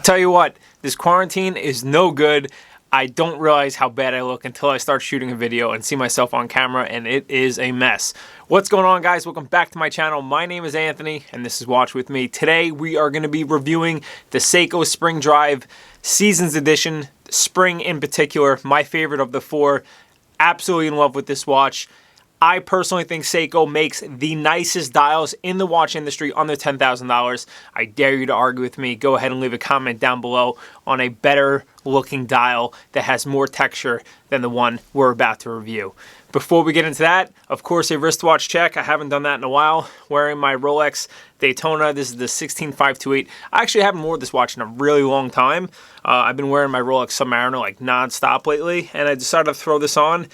Tell you what, this quarantine is no good. I don't realize how bad I look until I start shooting a video and see myself on camera, and it is a mess. What's going on, guys? Welcome back to my channel. My name is Anthony, and this is Watch With Me. Today, we are going to be reviewing the Seiko Spring Drive Seasons Edition, Spring in particular, my favorite of the four. Absolutely in love with this watch. I personally think Seiko makes the nicest dials in the watch industry under $10,000. I dare you to argue with me. Go ahead and leave a comment down below on a better looking dial that has more texture than the one we're about to review. Before we get into that, of course, a wristwatch check. I haven't done that in a while. Wearing my Rolex Daytona. This is the 16528. I actually haven't worn this watch in a really long time. I've been wearing my Rolex Submariner like non-stop lately, and I decided to throw this on.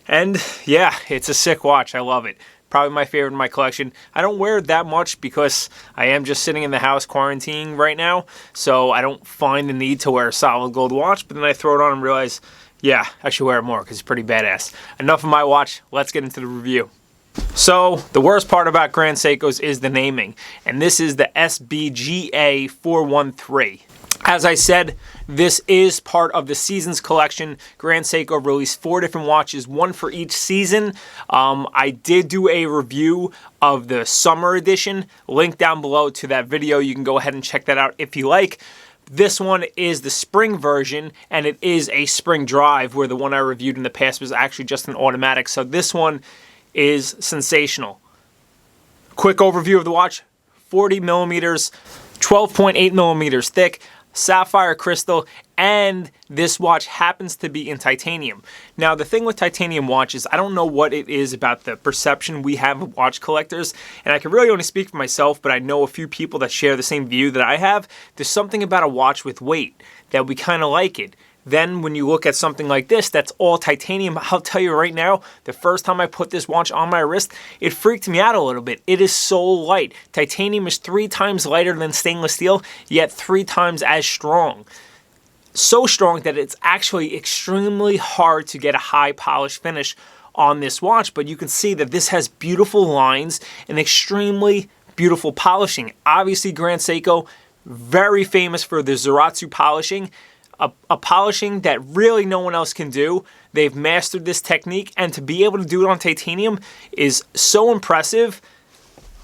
And yeah, it's a sick watch. I love it. Probably my favorite in my collection. I don't wear it that much because I am just sitting in the house quarantining right now, so I don't find the need to wear a solid gold watch, but then I throw it on and realize, yeah, I should wear it more because it's pretty badass. Enough of my watch. Let's get into the review. So, the worst part about Grand Seikos is the naming, and this is the SBGA 413. As I said, this is part of the Seasons collection. Grand Seiko released 4 different watches, one for each season. I did do a review of the summer edition. Link down below to that video. You can go ahead and check that out if you like. This one is the spring version, and it is a spring drive, where the one I reviewed in the past was actually just an automatic. So this one is sensational. Quick overview of the watch. 40 millimeters, 12.8 millimeters thick, sapphire crystal, and this watch happens to be in titanium. Now, the thing with titanium watches, I don't know what it is about the perception we have of watch collectors, and I can really only speak for myself, but I know a few people that share the same view that I have. There's something about a watch with weight that we kind of like it. Then when you look at something like this, that's all titanium, I'll tell you right now, the first time I put this watch on my wrist, it freaked me out a little bit. It is so light. Titanium is 3 times lighter than stainless steel, yet 3 times as strong. So strong that it's actually extremely hard to get a high polish finish on this watch, but you can see that this has beautiful lines and extremely beautiful polishing. Obviously, Grand Seiko, very famous for the Zaratsu polishing. A polishing that really no one else can do. They've mastered this technique, and to be able to do it on titanium is so impressive.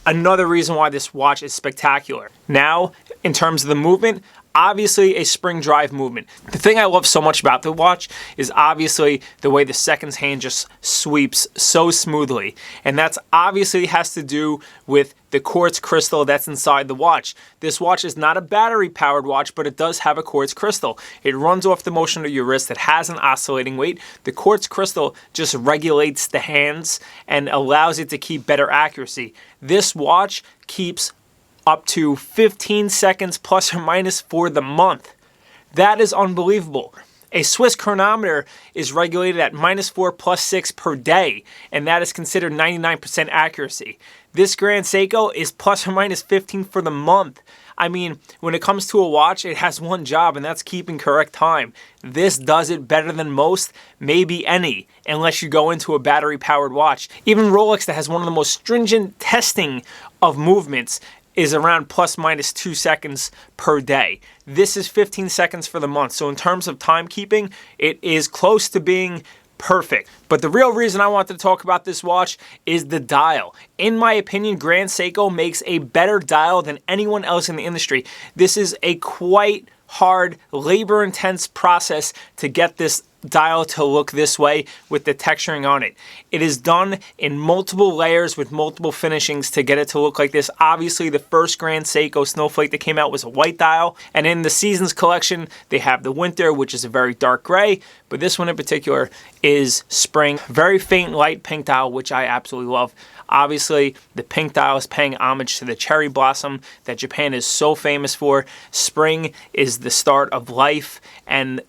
Another reason why this watch is spectacular. Now, in terms of the movement, obviously a spring drive movement. The thing I love so much about the watch is obviously the way the seconds hand just sweeps so smoothly. And that's obviously has to do with the quartz crystal that's inside the watch. This watch is not a battery powered watch, but it does have a quartz crystal. It runs off the motion of your wrist. It has an oscillating weight. The quartz crystal just regulates the hands and allows it to keep better accuracy. This watch keeps up to 15 seconds plus or minus for the month. That is unbelievable. A Swiss chronometer is regulated at -4 +6 per day, and that is considered 99% accuracy. This Grand Seiko is plus or minus 15 for the month. I mean, when it comes to a watch, it has one job, and that's keeping correct time. This does it better than most, maybe any, unless you go into a battery-powered watch. Even Rolex, that has one of the most stringent testing of movements, is around ±2 seconds per day. This is 15 seconds for the month. So in terms of timekeeping, it is close to being perfect. But the real reason I wanted to talk about this watch is the dial. In my opinion, Grand Seiko makes a better dial than anyone else in the industry. This is a quite hard, labor-intense process to get this dial to look this way with the texturing on it. It is done in multiple layers with multiple finishings to get it to look like this. Obviously, the first Grand Seiko Snowflake that came out was a white dial, and in the Seasons collection, they have the winter, which is a very dark gray, but this one in particular is spring. Very faint light pink dial, which I absolutely love. Obviously, the pink dial is paying homage to the cherry blossom that Japan is so famous for. Spring is the start of life, and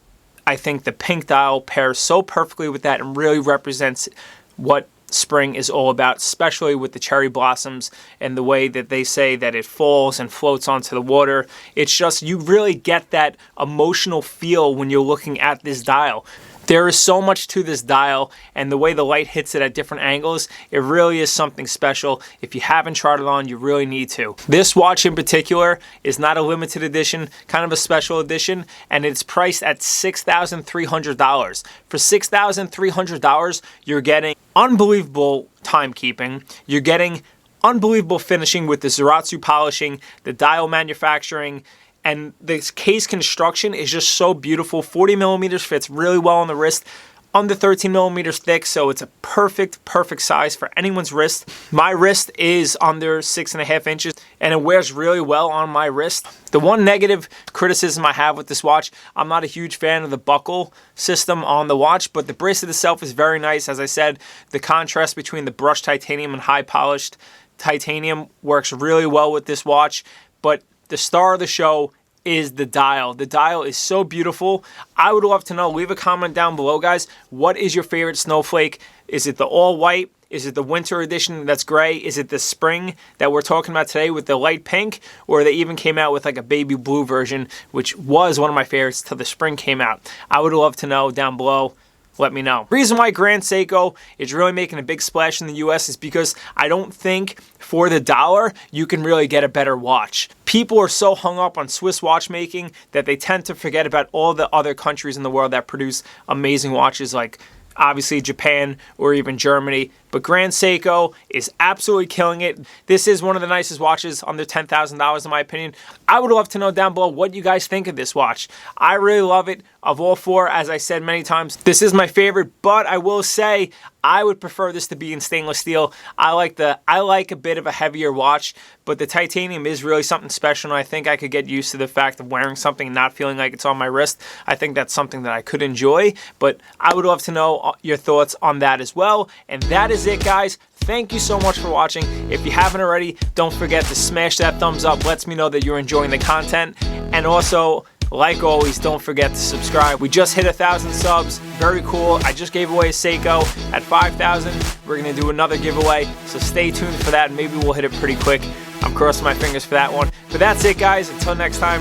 I think the pink dial pairs so perfectly with that and really represents what spring is all about, especially with the cherry blossoms and the way that they say that it falls and floats onto the water. It's just, you really get that emotional feel when you're looking at this dial. There is so much to this dial, and the way the light hits it at different angles, it really is something special. If you haven't tried it on, you really need to. This watch in particular is not a limited edition, kind of a special edition, and it's priced at $6,300. For $6,300, you're getting unbelievable timekeeping. You're getting unbelievable finishing with the Zaratsu polishing, the dial manufacturing, and this case construction is just so beautiful. 40 millimeters fits really well on the wrist, under 13 millimeters thick, so it's a perfect size for anyone's wrist. My wrist is under 6.5 inches, and it wears really well on my wrist. The one negative criticism I have with this watch, I'm not a huge fan of the buckle system on the watch, but the bracelet itself is very nice. As I said, the contrast between the brushed titanium and high polished titanium works really well with this watch, but the star of the show is the dial. The dial is so beautiful. I would love to know, leave a comment down below, guys. What is your favorite snowflake? Is it the all white? Is it the winter edition that's gray? Is it the spring that we're talking about today with the light pink? Or they even came out with like a baby blue version, which was one of my favorites till the spring came out. I would love to know down below. Let me know. The reason why Grand Seiko is really making a big splash in the US is because I don't think for the dollar you can really get a better watch. People are so hung up on Swiss watchmaking that they tend to forget about all the other countries in the world that produce amazing watches, like obviously Japan or even Germany. But Grand Seiko is absolutely killing it. This is one of the nicest watches, under $10,000 in my opinion. I would love to know down below what you guys think of this watch. I really love it. Of all four, as I said many times, this is my favorite, but I will say I would prefer this to be in stainless steel. I like a bit of a heavier watch, but the titanium is really something special, and I think I could get used to the fact of wearing something and not feeling like it's on my wrist. I think that's something that I could enjoy, but I would love to know your thoughts on that as well. And that is it, guys. Thank you so much for watching. If you haven't already, don't forget to smash that thumbs up. Lets me know that you're enjoying the content. And also, like always, don't forget to subscribe. We just hit 1,000 subs. Very cool. I just gave away a Seiko at 5,000. We're going to do another giveaway, so stay tuned for that. Maybe we'll hit it pretty quick. I'm crossing my fingers for that one. But that's it, guys. Until next time,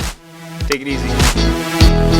take it easy.